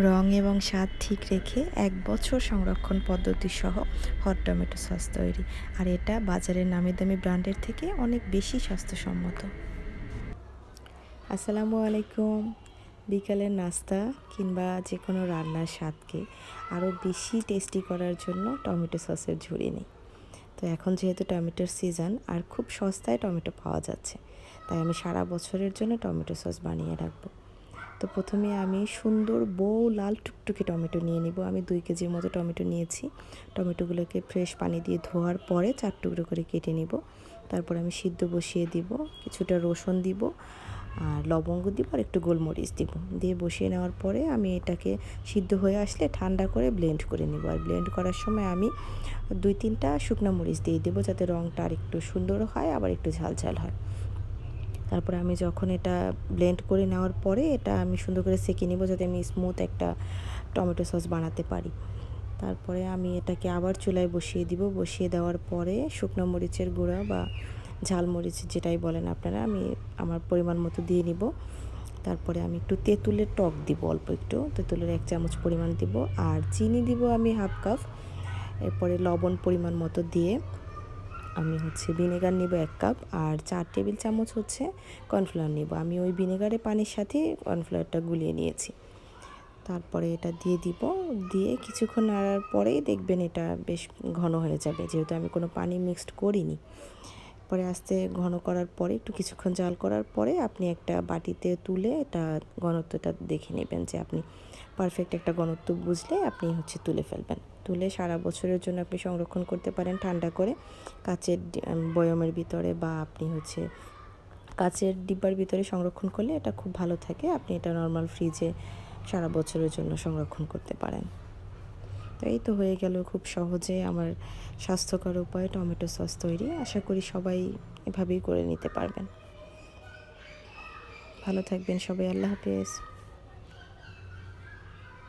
রং এবং স্বাদ ঠিক রেখে ১ বছর সংরক্ষণ পদ্ধতি সহ হট টমেটো সস তৈরি। আর এটা বাজারের নামি দামি ব্র্যান্ডের থেকে অনেক বেশি স্বাস্থ্যসম্মত। আসসালামু আলাইকুম। বিকালের নাস্তা কিংবা যে কোনো রান্নার স্বাদকে আরও বেশি টেস্টি করার জন্য টমেটো সসের ঝুড়ি নিই। তো এখন যেহেতু টমেটোর সিজন আর খুব সস্তায় টমেটো পাওয়া যাচ্ছে, তাই আমি সারা বছরের জন্য টমেটো সস বানিয়ে রাখবো। তো প্রথমে আমি সুন্দর বউ লাল টুকটুকে টমেটো নিয়ে নিব। আমি 2 কেজির মতো টমেটো নিয়েছি। টমেটোগুলোকে ফ্রেশ পানি দিয়ে ধোয়ার পরে 4 টুকরো করে কেটে নিব। তারপর আমি সিদ্ধ বসিয়ে দিব, কিছুটা রসুন দিব, আর লবঙ্গ দিব, আর একটু গোলমরিচ দিব। দিয়ে বসিয়ে নেওয়ার পরে আমি এটাকে সিদ্ধ হয়ে আসলে ঠান্ডা করে ব্লেন্ড করে নিব। আর ব্লেন্ড করার সময় আমি 2-3টা শুকনো মরিচ দিয়ে দেবো, যাতে রঙটা আর একটু সুন্দর হয়, আবার একটু ঝাল হয়। তারপরে আমি যখন এটা ব্লেন্ড করে নেওয়ার পরে এটা আমি সুন্দর করে সেঁকে নেব, যাতে আমি স্মুথ একটা টমেটো সস বানাতে পারি। তারপরে আমি এটাকে আবার চুলায় বসিয়ে দিব। বসিয়ে দেওয়ার পরে শুকনো মরিচের গুঁড়া বা ঝাল মরিচ যেটাই বলেন আপনারা, আমি আমার পরিমাণ মতো দিয়ে নিব। তারপরে আমি একটু তেঁতুলের টক দিব, অল্প একটু তেঁতুলের 1 চামচ পরিমাণ দিব, আর চিনি দিব আমি হাফ কাপ। এরপরে লবণ পরিমাণ মতো দিয়ে আমি ভিনেগার নিব 1 কাপ, আর 4 টেবিল চামচ কর্নফ্লাওয়ার নিব। আমি ওই ভিনেগারের পানির সাথে কর্নফ্লাওয়ারটা গুলিয়ে নিয়েছি। তারপরে এটা দিয়ে দিব। দিয়ে কিছুক্ষণ নাড়ার পরেই দেখবেন এটা বেশ ঘন হয়ে যাবে, যেহেতু আমি কোনো পানি মিক্সড করিনি। পরে আস্তে ঘন করার পরে একটু কিছুক্ষণ জাল করার পরে আপনি একটা বাটিতে তুলে এটা ঘনত্বটা দেখে নেবেন, যে আপনি পারফেক্ট একটা ঘনত্ব বুঝলে আপনি তুলে ফেলবেন। তুলে সারা বছরের জন্য আপনি সংরক্ষণ করতে পারেন ঠান্ডা করে কাচের বয়মের ভিতরে, বা আপনি কাচের ডিব্বার ভিতরে সংরক্ষণ করলে এটা খুব ভালো থাকে। আপনি এটা নর্মাল ফ্রিজে সারা বছরের জন্য সংরক্ষণ করতে পারেন। তো এই তো হয়ে গেল খুব সহজে আমার স্বাস্থ্যকর উপায়ে টমেটো সস তৈরি। আশা করি সবাই এভাবেই করে নিতে পারবেন। ভালো থাকবেন সবাই। আল্লাহ হাফেজ।